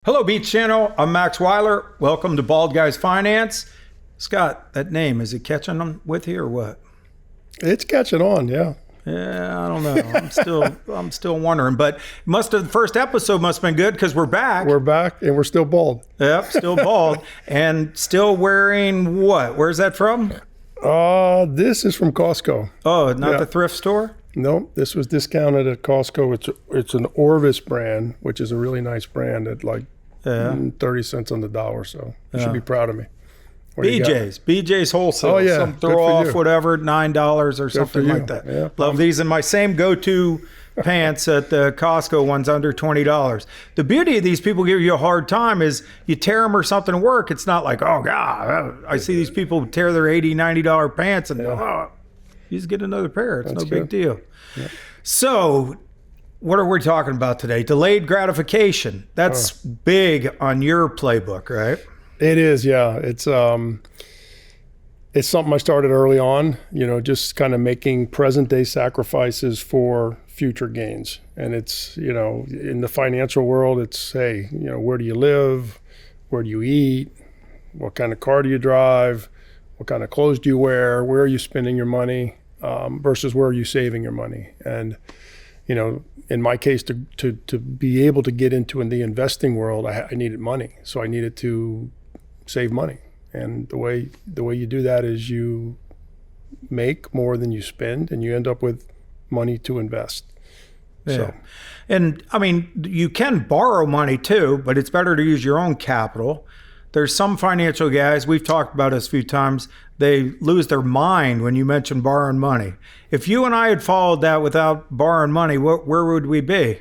Hello, Beach Channel. I'm Max Weiler. Welcome to Bald Guys Finance. Scott, that name, is it catching them with you or what? It's catching on, yeah. Yeah, I don't know. I'm still wondering, but the first episode must have been good because we're back. We're back and we're still bald. Yep, still bald and still wearing what? Where's that from? This is from Costco. Oh, not the thrift store? No, this was discounted at Costco. It's an Orvis brand, which is a really nice brand at like 30 cents on the dollar. So you should be proud of me. BJ's Wholesale. Oh, yeah. Some throw off whatever, $9 or something like that. Yeah. Love these. And my same go-to pants at the Costco one's under $20. The beauty of these people give you a hard time is you tear them or something at work. It's not like, oh God, I see these people tear their $80, $90 pants and you just get another pair. It's no big deal. Yeah. So what are we talking about today? Delayed gratification. That's big on your playbook, right? It is, yeah. It's something I started early on, just kind of making present day sacrifices for future gains. And it's, in the financial world, it's, hey, where do you live? Where do you eat? What kind of car do you drive? What kind of clothes do you wear? Where are you spending your money versus where are you saving your money? And, in my case, to be able to get into the investing world, I needed money. So I needed to save money. And the way you do that is you make more than you spend and you end up with money to invest. Yeah. So. And I mean, you can borrow money too, but it's better to use your own capital. There's some financial guys, we've talked about this a few times, they lose their mind when you mention borrowing money. If you and I had followed that without borrowing money, where would we be?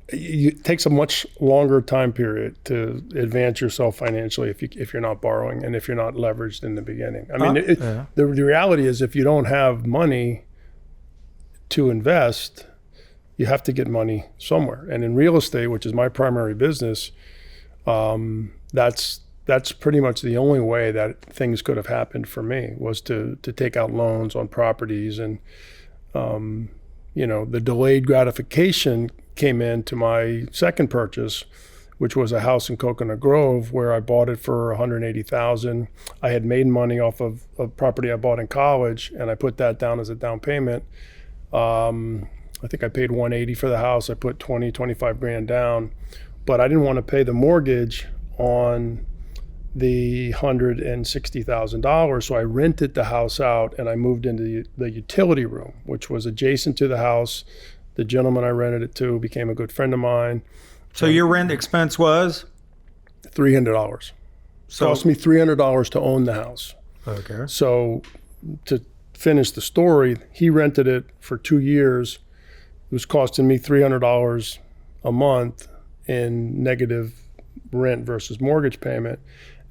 It takes a much longer time period to advance yourself financially if you're not borrowing and if you're not leveraged in the beginning. I mean, the reality is if you don't have money to invest, you have to get money somewhere. And in real estate, which is my primary business, that's pretty much the only way that things could have happened for me was to take out loans on properties. And, the delayed gratification came into my second purchase, which was a house in Coconut Grove where I bought it for $180,000. I had made money off of a property I bought in college and I put that down as a down payment. I think I paid $180 for the house. I put 25 grand down, but I didn't want to pay the mortgage on the $160,000. So I rented the house out and I moved into the utility room, which was adjacent to the house. The gentleman I rented it to became a good friend of mine. So your rent expense was? $300. So cost me $300 to own the house. Okay. So to finish the story, he rented it for 2 years. It was costing me $300 a month in negative rent versus mortgage payment.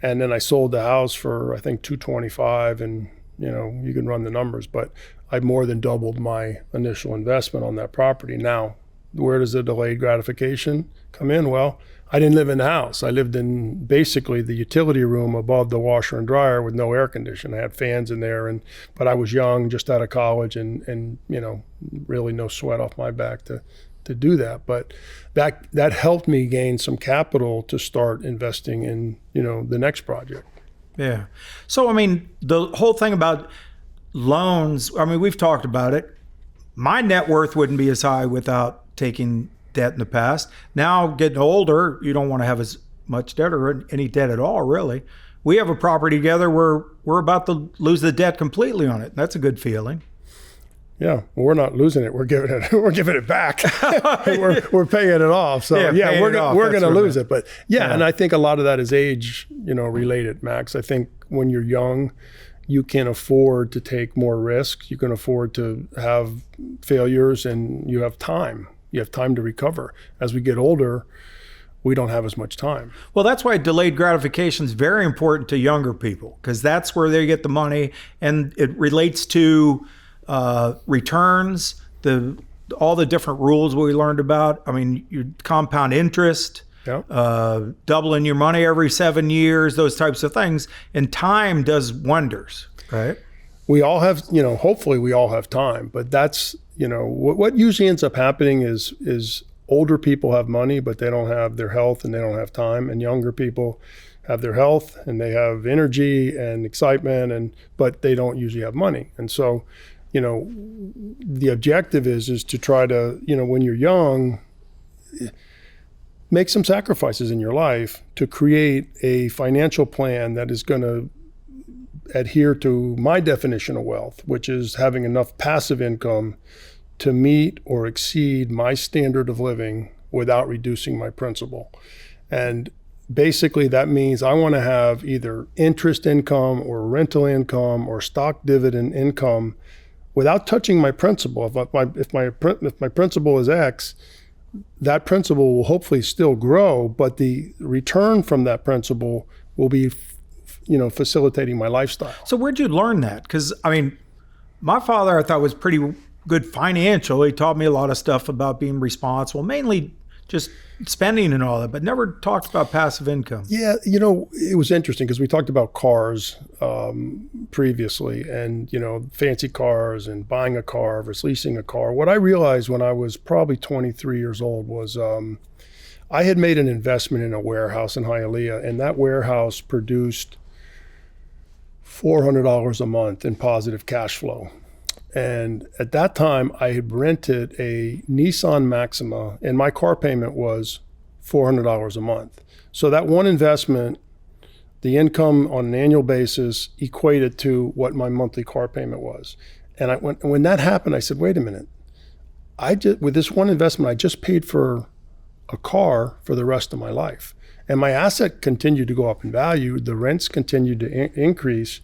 And then I sold the house for, I think, $225, and you can run the numbers, but I more than doubled my initial investment on that property. Now, where does the delayed gratification come in? Well, I didn't live in the house. I lived in basically the utility room above the washer and dryer with no air conditioning. I had fans in there, but I was young, just out of college, and really no sweat off my back to do that. But that helped me gain some capital to start investing in, the next project. Yeah. So, I mean, the whole thing about loans, I mean, we've talked about it. My net worth wouldn't be as high without taking debt in the past. Now, getting older, you don't want to have as much debt or any debt at all, really. We have a property together where we're about to lose the debt completely on it. That's a good feeling. Yeah, well, we're not losing it. We're giving it back. we're paying it off. So we're going to lose it. But and I think a lot of that is age, related, Max. I think when you're young, you can afford to take more risks. You can afford to have failures, and you have time. You have time to recover. As we get older, we don't have as much time. Well, that's why delayed gratification is very important to younger people, because that's where they get the money, and it relates to returns, all the different rules we learned about. I mean, your compound interest, doubling your money every 7 years, those types of things. And time does wonders, right? We all have, hopefully we all have time, but that's, what usually ends up happening is older people have money, but they don't have their health and they don't have time, and younger people have their health and they have energy and excitement, but they don't usually have money. And so, the objective is to try to, when you're young, make some sacrifices in your life to create a financial plan that is going to adhere to my definition of wealth, which is having enough passive income to meet or exceed my standard of living without reducing my principal. And basically that means I want to have either interest income or rental income or stock dividend income without touching my principal. If my principal is X, that principal will hopefully still grow, but the return from that principal will be facilitating my lifestyle. So where'd you learn that? Because, my father, I thought, was pretty good financial. He taught me a lot of stuff about being responsible, mainly just spending and all that, but never talked about passive income. Yeah, it was interesting because we talked about cars previously and, fancy cars and buying a car versus leasing a car. What I realized when I was probably 23 years old was I had made an investment in a warehouse in Hialeah, and that warehouse produced $400 a month in positive cash flow. And at that time, I had rented a Nissan Maxima, and my car payment was $400 a month. So that one investment, the income on an annual basis equated to what my monthly car payment was. And when that happened, I said, wait a minute. With this one investment, I just paid for a car for the rest of my life. And my asset continued to go up in value. The rents continued to increase.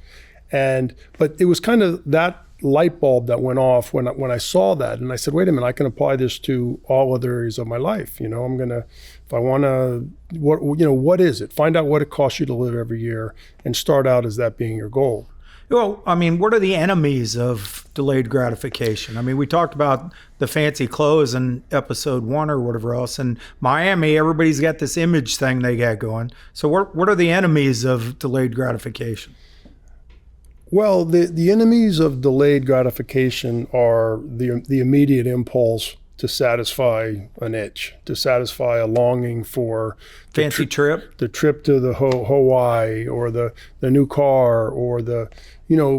But it was kind of that light bulb that went off when I saw that, and I said, wait a minute, I can apply this to all other areas of my life. I'm gonna, if I want to, what is it? Find out what it costs you to live every year, and start out as that being your goal. Well, what are the enemies of delayed gratification? We talked about the fancy clothes in episode 1 or whatever else. In Miami, everybody's got this image thing they got going. So what are the enemies of delayed gratification? Well, the enemies of delayed gratification are the immediate impulse to satisfy an itch, to satisfy a longing for fancy trip, the trip to the Hawaii, or the new car, or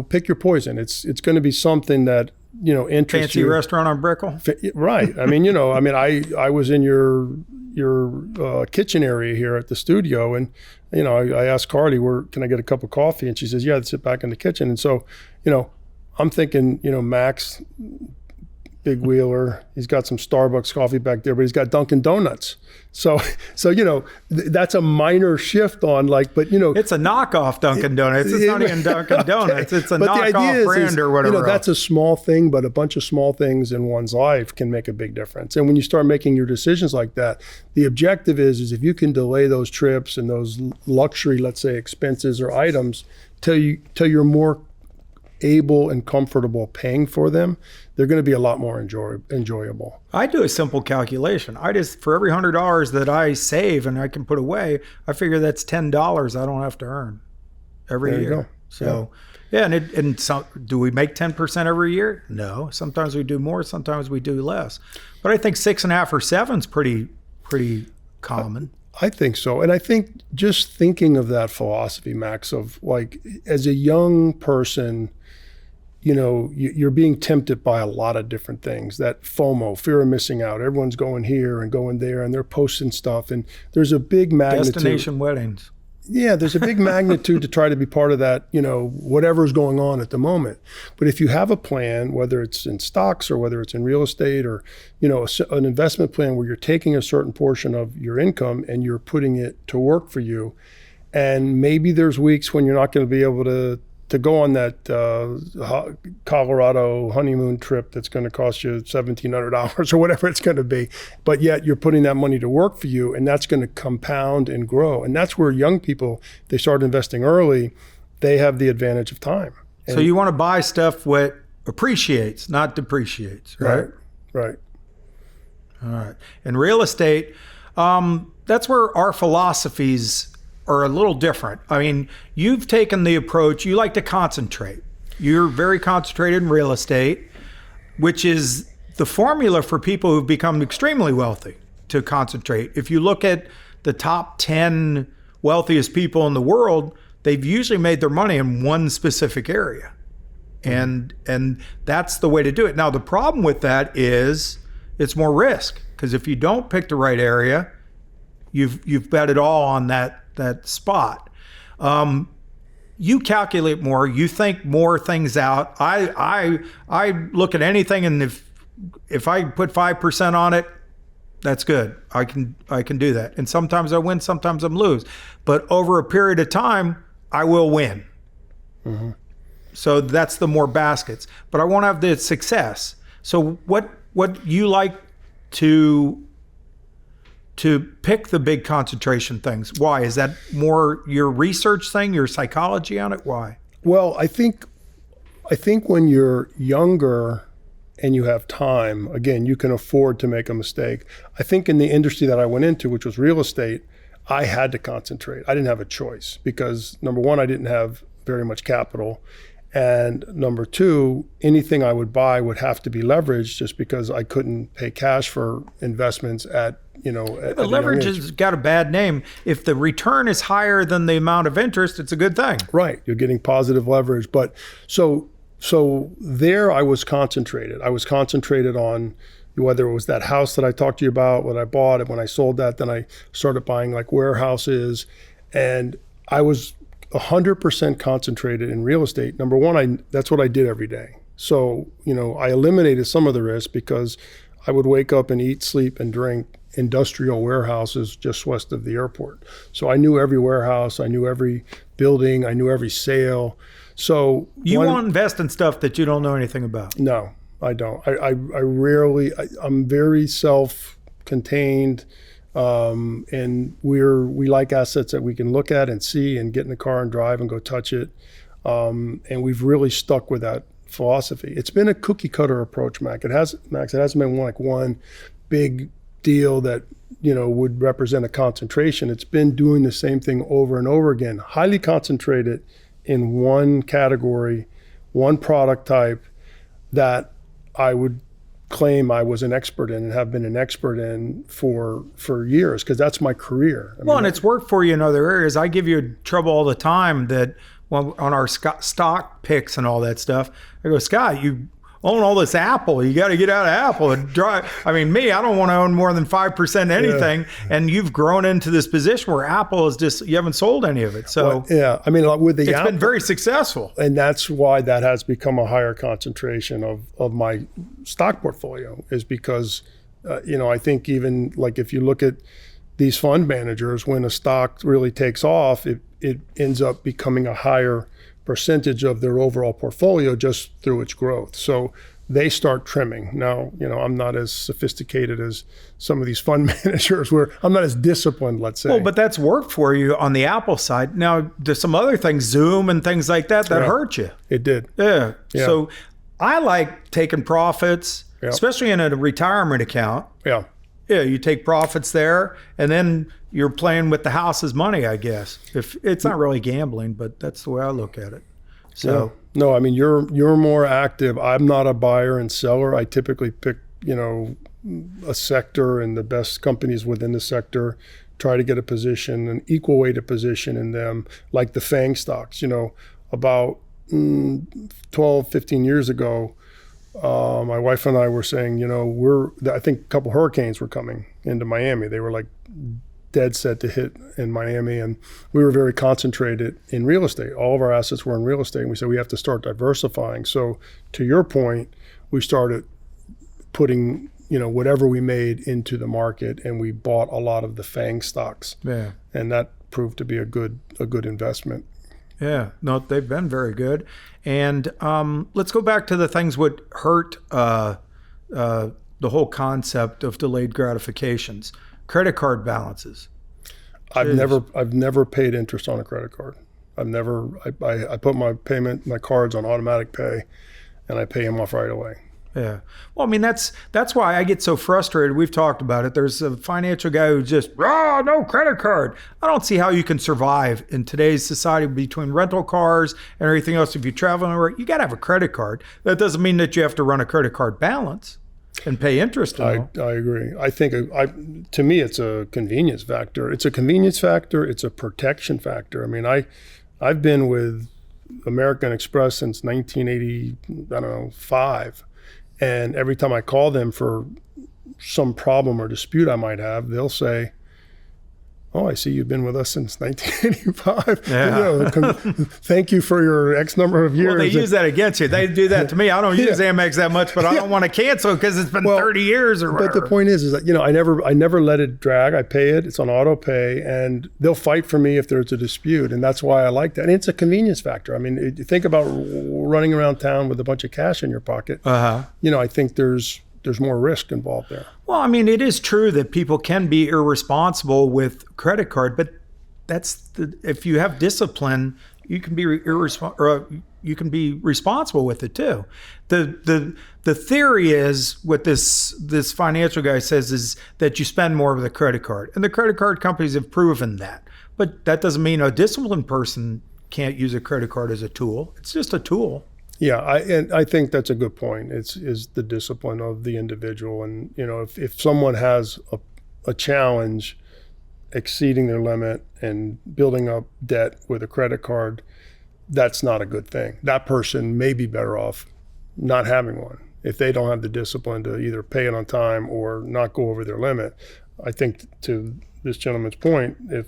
pick your poison. It's going to be something that interests fancy you. Restaurant on Brickell, right? I was in your kitchen area here at the studio, and I asked Carly, can I get a cup of coffee? And she says, yeah, sit back in the kitchen. And so, I'm thinking, Max, big wheeler, he's got some Starbucks coffee back there, but he's got Dunkin' Donuts. So that's a minor shift on but it's a knockoff Dunkin' Donuts. It's not even Dunkin' Donuts. It's a knockoff brand or whatever. That's a small thing, but a bunch of small things in one's life can make a big difference. And when you start making your decisions like that, the objective is if you can delay those trips and those luxury, let's say, expenses or items till you're more able and comfortable paying for them, they're going to be a lot more enjoyable. I do a simple calculation. For every $100 that I save and I can put away, I figure that's $10 I don't have to earn every year. There you go. So, yeah, do we make 10% every year? No. Sometimes we do more, sometimes we do less. But I think 6.5 or 7 is pretty common. I think so. And I think just thinking of that philosophy, Max, of as a young person, you're being tempted by a lot of different things. That FOMO, fear of missing out. Everyone's going here and going there, and they're posting stuff. And there's a big magnitude. Destination weddings. Yeah, there's a big magnitude to try to be part of that, whatever's going on at the moment. But if you have a plan, whether it's in stocks or whether it's in real estate or, an investment plan where you're taking a certain portion of your income and you're putting it to work for you, and maybe there's weeks when you're not going to be able to go on that Colorado honeymoon trip that's going to cost you $1,700 or whatever it's going to be, but yet you're putting that money to work for you, and that's going to compound and grow. And that's where young people, they start investing early, they have the advantage of time. So you want to buy stuff what appreciates, not depreciates, right? Right. All right. In real estate, that's where our philosophies are a little different. You've taken the approach, you like to concentrate. You're very concentrated in real estate, which is the formula for people who've become extremely wealthy. to concentrate. If you look at the top 10 wealthiest people in the world, they've usually made their money in one specific area. And that's the way to do it. Now, the problem with that is it's more risk, because if you don't pick the right area, you've bet it all on that spot. You calculate more, you think more things out. I look at anything, and if I put 5% on it, that's good. I can do that. And sometimes I win, sometimes I lose. But over a period of time, I will win. Mm-hmm. So that's the more baskets. But I won't have the success. So what you like to pick the big concentration things? Why? Is that more your research thing, your psychology on it? Why? Well, I think when you're younger and you have time, again, you can afford to make a mistake. I think in the industry that I went into, which was real estate, I had to concentrate. I didn't have a choice because, number one, I didn't have very much capital. And number two, anything I would buy would have to be leveraged just because I couldn't pay cash for investments at the leverage has got a bad name. If the return is higher than the amount of interest, it's a good thing. Right. You're getting positive leverage. But so there I was concentrated. I was concentrated on whether it was that house that I talked to you about, when I bought it, when I sold that, then I started buying like warehouses. And I was 100% concentrated in real estate. Number one, that's what I did every day. So, I eliminated some of the risk because I would wake up and eat, sleep, and drink industrial warehouses just west of the airport. So I knew every warehouse, I knew every building, I knew every sale. So you won't invest in stuff that you don't know anything about. No, I don't. I rarely, I'm very self-contained. And we like assets that we can look at and see and get in the car and drive and go touch it. And we've really stuck with that philosophy. It's been a cookie cutter approach, Max. It hasn't been one big deal that, would represent a concentration. It's been doing the same thing over and over again, highly concentrated in one category, one product type that I would claim I was an expert in and have been an expert in for years, because that's my career. And it's worked for you in other areas. I give you trouble all the time that on our stock picks and all that stuff, I go, Scott, you own all this Apple. You got to get out of Apple and drive. I don't want to own more than 5% anything. Yeah. And you've grown into this position where Apple is just, you haven't sold any of it. So with the Apple, been very successful. And that's why that has become a higher concentration of my stock portfolio, is because, I think even like if you look at these fund managers, when a stock really takes off, it ends up becoming a higher percentage of their overall portfolio just through its growth. So they start trimming. Now, I'm not as sophisticated as some of these fund managers where I'm not as disciplined, let's say. Well, but that's worked for you on the Apple side. Now, there's some other things, Zoom and things like that hurt you. It did. Yeah. So I like taking profits, especially in a retirement account. Yeah. Yeah, you take profits there, and then you're playing with the house's money, I guess. If it's not really gambling, but that's the way I look at it. So no, you're more active. I'm not a buyer and seller. I typically pick, a sector and the best companies within the sector, try to get a position, an equal weighted position in them, like the FANG stocks. About 12, 15 years ago, my wife and I were saying, I think a couple hurricanes were coming into Miami. They were like dead set to hit in Miami, and we were very concentrated in real estate. All of our assets were in real estate, and we said we have to start diversifying. So to your point, we started putting whatever we made into the market, and we bought a lot of the FANG stocks. Yeah, and that proved to be a good investment. Yeah, no, they've been very good. And let's go back to the things would hurt the whole concept of delayed gratifications. Credit card balances. I've never paid interest on a credit card. I put my cards on automatic pay, and I pay them off right away. Yeah. Well, that's why I get so frustrated. We've talked about it. There's a financial guy who just, no credit card. I don't see how you can survive in today's society between rental cars and everything else. If you're traveling, you got to have a credit card. That doesn't mean that you have to run a credit card balance. and pay interest on I agree. I think to me, it's a convenience factor. It's a convenience factor. It's a protection factor. I mean, I've been with American Express since 1985, and every time I call them for some problem or dispute I might have, they'll say, "Oh, I see you've been with us since 1985. Yeah. Thank you for your X number of years." Well, they use that against you. They do that to me. I don't use Amex that much, but I don't want to cancel because it's been 30 years or whatever. But the point is that, I never let it drag. I pay it. It's on auto pay, and they'll fight for me if there's a dispute, and that's why I like that. And it's a convenience factor. I mean, you think about running around town with a bunch of cash in your pocket. I think there's more risk involved there. Well, I mean, it is true that people can be irresponsible with credit card, but if you have discipline, you can be you can be responsible with it too. The theory is what this financial guy says is that you spend more with a credit card, and the credit card companies have proven that. But that doesn't mean a disciplined person can't use a credit card as a tool. It's just a tool. Yeah, I think that's a good point. Is the discipline of the individual, and if someone has a challenge exceeding their limit and building up debt with a credit card, that's not a good thing. That person may be better off not having one if they don't have the discipline to either pay it on time or not go over their limit. I think to this gentleman's point, if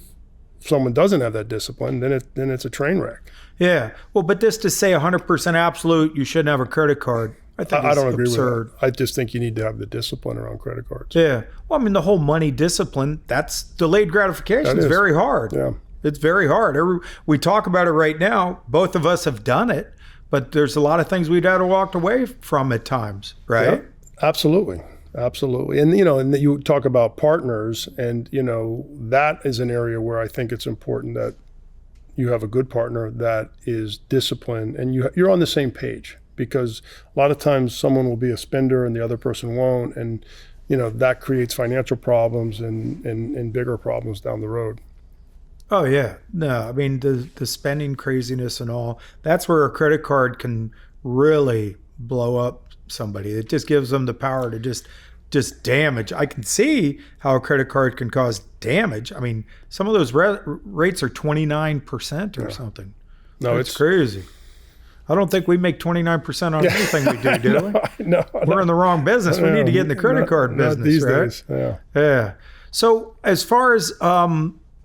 someone doesn't have that discipline, then it's a train wreck. Yeah. Well, but just to say 100% absolute, you shouldn't have a credit card, I think I don't agree absurd. with that. I just think you need to have the discipline around credit cards. Yeah. Well, I mean, the whole money discipline, that's delayed gratification. It's very hard. Yeah. It's very hard. We talk about it right now. Both of us have done it, but there's a lot of things we'd have to walk away from at times, right? Yeah, absolutely. Absolutely. And, and you talk about partners, and, that is an area where I think it's important that you have a good partner that is disciplined and you're on the same page, because a lot of times someone will be a spender and the other person won't. And, that creates financial problems and bigger problems down the road. Oh, yeah. No, I mean, the spending craziness and all, that's where a credit card can really blow up somebody. It just gives them the power to just damage. I can see how a credit card can cause damage. I mean, some of those rates are 29% or something. No, it's crazy. I don't think we make 29% on anything we do we? No. We're in the wrong business. We need to get in the credit card business, not these right? Days. Yeah. Yeah. So as far as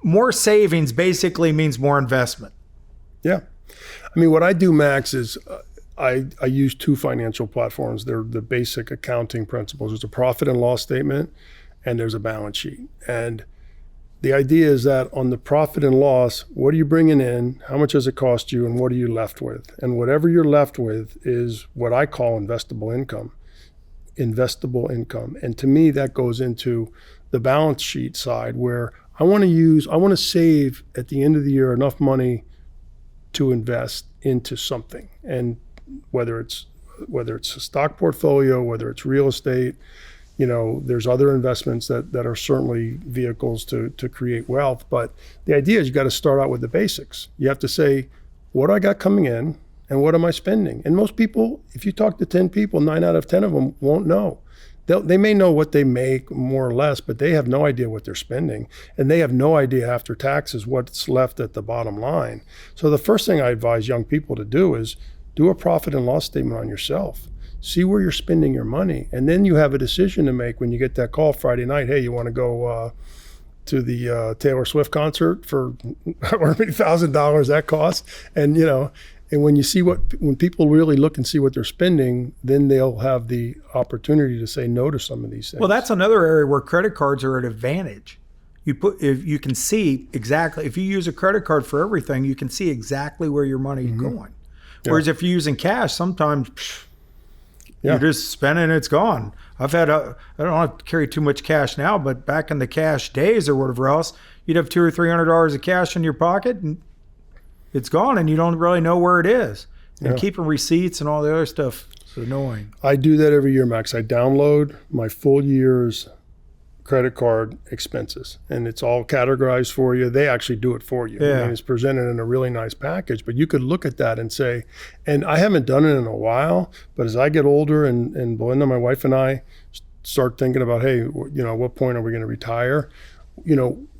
more savings basically means more investment. Yeah. I mean, what I do, Max, is I use two financial platforms. They're the basic accounting principles. There's a profit and loss statement, and there's a balance sheet. And the idea is that on the profit and loss, what are you bringing in? How much does it cost you? And what are you left with? And whatever you're left with is what I call investable income. And to me, that goes into the balance sheet side, where I want to save at the end of the year enough money to invest into something. And whether it's a stock portfolio, whether it's real estate, there's other investments that are certainly vehicles to create wealth. But the idea is you got to start out with the basics. You have to say, what do I got coming in and what am I spending? And most people, if you talk to 10 people, 9 out of 10 of them won't know. They may know what they make more or less, but they have no idea what they're spending. And they have no idea after taxes what's left at the bottom line. So the first thing I advise young people to do is do a profit and loss statement on yourself. See where you're spending your money. And then you have a decision to make when you get that call Friday night. Hey, you want to go to the Taylor Swift concert for however many $1,000 that costs? And, and when people really look and see what they're spending, then they'll have the opportunity to say no to some of these things. Well, that's another area where credit cards are an advantage. If you can see exactly, if you use a credit card for everything, you can see exactly where your money is going. Yeah. Whereas if you're using cash, sometimes you're just spending, it's gone. I don't have to carry too much cash now, but back in the cash days or whatever else, you'd have $200 or $300 of cash in your pocket and it's gone and you don't really know where it is. And keeping receipts and all the other stuff is annoying. I do that every year, Max. I download my full year's credit card expenses, and it's all categorized for you. They actually do it for you. Yeah. And it's presented in a really nice package, but you could look at that and say, and I haven't done it in a while, but as I get older and Belinda, my wife, and I start thinking about, hey, at what point are we going to retire?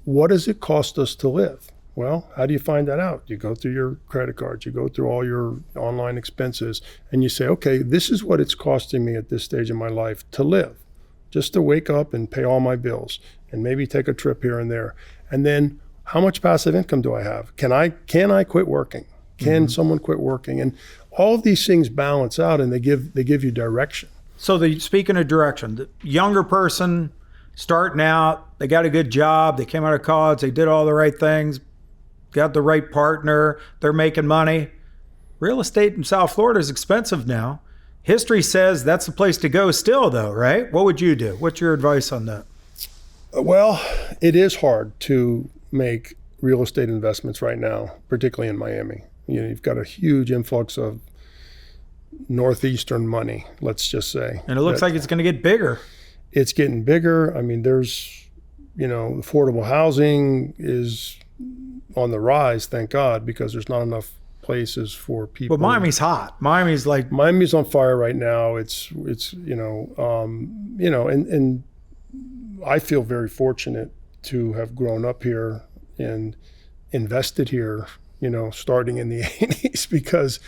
What does it cost us to live? Well, how do you find that out? You go through your credit cards, you go through all your online expenses, and you say, okay, this is what it's costing me at this stage in my life to live, just to wake up and pay all my bills and maybe take a trip here and there. And then how much passive income do I have? Can I quit working? Can someone quit working? And all of these things balance out, and they give you direction. So speaking of direction, the younger person starting out, they got a good job, they came out of college, they did all the right things, got the right partner, they're making money. Real estate in South Florida is expensive now. History says that's the place to go still, though, right? What would you do? What's your advice on that? Well, it is hard to make real estate investments right now, particularly in Miami. You've got a huge influx of northeastern money, let's just say. And it looks like it's going to get bigger. It's getting bigger. I mean, there's, affordable housing is on the rise, thank God, because there's not enough places for people. But Miami's hot. Miami's on fire right now. It's and I feel very fortunate to have grown up here and invested here, starting in the 80s, because,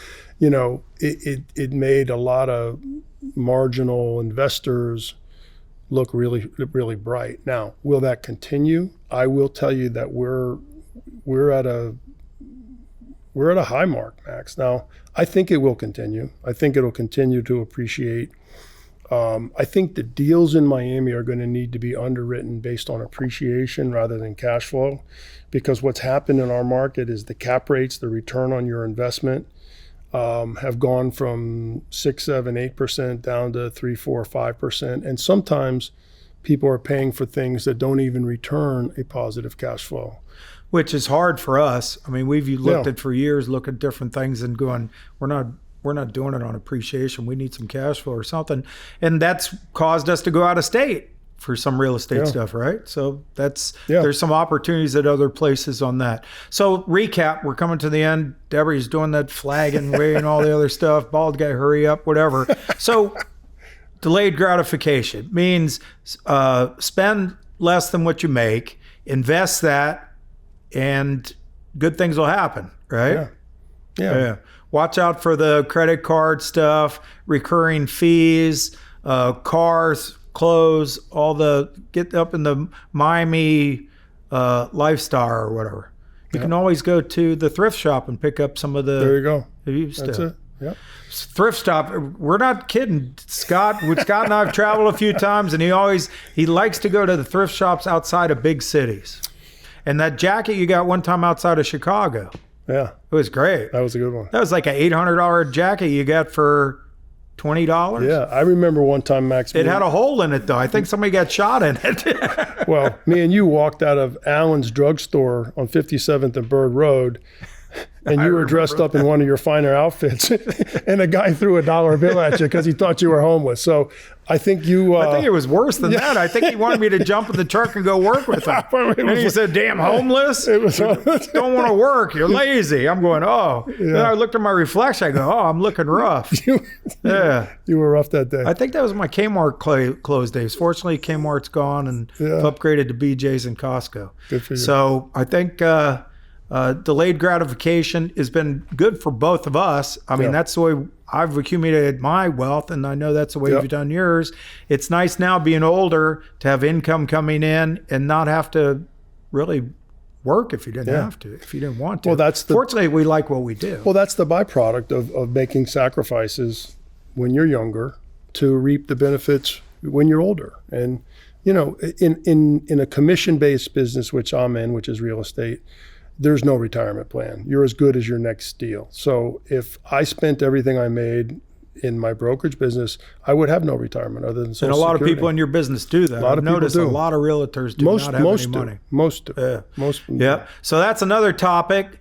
it made a lot of marginal investors look really, really bright. Now, will that continue? I will tell you that we're at a high mark, Max. Now, I think it will continue. I think it'll continue to appreciate. I think the deals in Miami are going to need to be underwritten based on appreciation rather than cash flow, because what's happened in our market is the cap rates, the return on your investment, have gone from 6, 7, 8% down to 3, 4, 5%. And sometimes people are paying for things that don't even return a positive cash flow. Which is hard for us. I mean, we've looked at for years, look at different things and going, we're not doing it on appreciation. We need some cash flow or something. And that's caused us to go out of state for some real estate stuff, right? So there's some opportunities at other places on that. So recap, we're coming to the end. Deborah's doing that flagging way and all the other stuff. Bald guy, hurry up, whatever. So delayed gratification means spend less than what you make, invest that, and good things will happen, right? Yeah. Watch out for the credit card stuff, recurring fees, cars, clothes, get up in the Miami lifestyle or whatever. You can always go to the thrift shop and pick up some of the. There you go. That's it. Yep. Thrift shop. We're not kidding. Scott and I have traveled a few times, and he likes to go to the thrift shops outside of big cities. And that jacket you got one time outside of Chicago. Yeah. It was great. That was a good one. That was like an $800 jacket you got for $20. Yeah. I remember one time, Max. It had a hole in it, though. I think somebody got shot in it. Well, me and you walked out of Allen's drugstore on 57th and Bird Road, and you were dressed up in one of your finer outfits, and a guy threw a dollar bill at you because he thought you were homeless. So I think I think it was worse than that. I think he wanted me to jump in the truck and go work with him. And he said, damn, homeless? Don't want to work. You're lazy. I'm going, oh. Yeah. Then I looked at my reflection. I go, oh, I'm looking rough. Yeah. You were rough that day. I think that was my Kmart closed days. Fortunately, Kmart's gone and upgraded to BJ's and Costco. Good for you. So I think delayed gratification has been good for both of us. I mean, that's the way I've accumulated my wealth, and I know that's the way you've done yours. It's nice now being older to have income coming in and not have to really work if you didn't have to, if you didn't want to. Well, fortunately, we like what we do. Well, that's the byproduct of making sacrifices when you're younger to reap the benefits when you're older. And, in a commission-based business, which I'm in, which is real estate, there's no retirement plan. You're as good as your next deal. So if I spent everything I made in my brokerage business, I would have no retirement other than Social And a lot Security. of people in your business do that. I've noticed a lot of realtors do not have any money. Most do. Yeah. So that's another topic.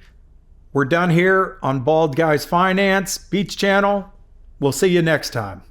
We're done here on Bald Guys Finance, Beach Channel. We'll see you next time.